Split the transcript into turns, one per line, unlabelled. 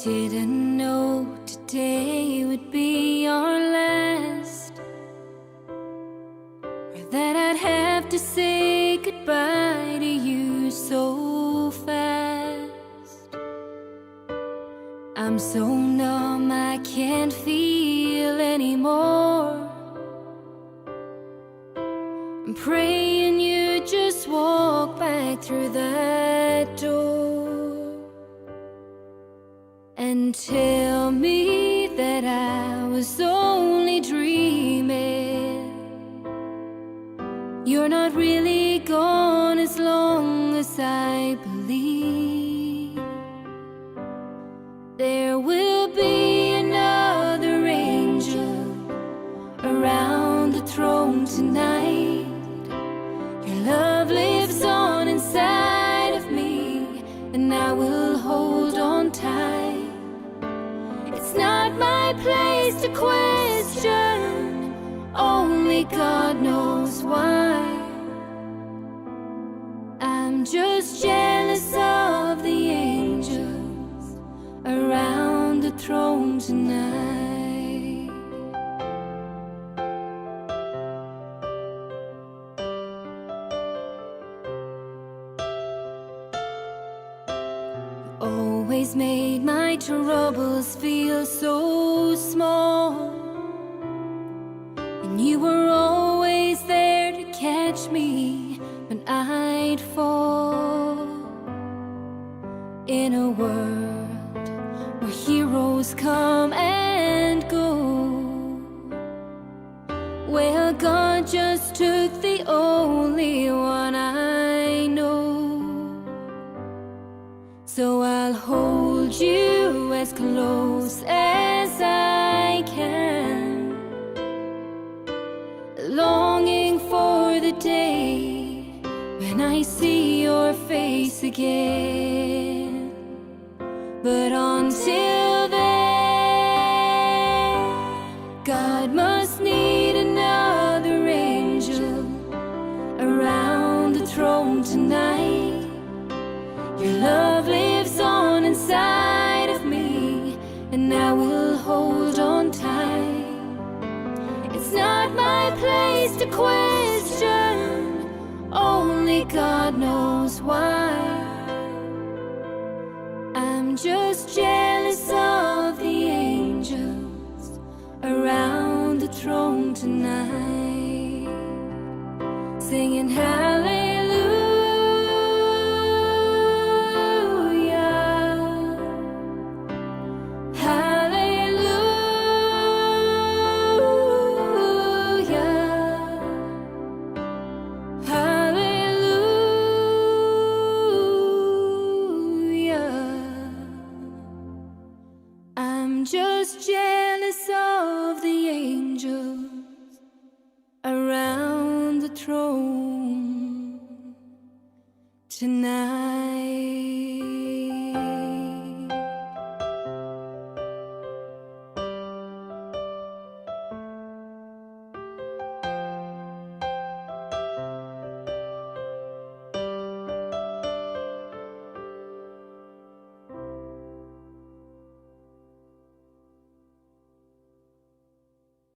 Didn't know today would be our last, or that I'd have to say goodbye to you so fast. I'm so numb I can't feel anymore. I'm praying you just walk back through that door and tell me that I was only dreaming. You're not really gone as long as I believe. There will be another angel around the throne tonight. Your love lives on inside of me, and I will hold on tight. It's not my place to question, only God knows why. I'm just jealous of the angels around the throne tonight. Always made my troubles feel so small, and you were always there to catch me when I'd fall. In a world where heroes come and go, well, God just took the only one I know. So I'll hold you as close as I can, longing for the day when I see your face again. But until then, God must need another angel around the throne tonight. Your love lives on inside of me, and I will hold on tight. It's not my place to question, only God knows why. I'm just jealous of the angels around the throne tonight, singing hallelujah. I'm just jealous of the angels around the throne tonight.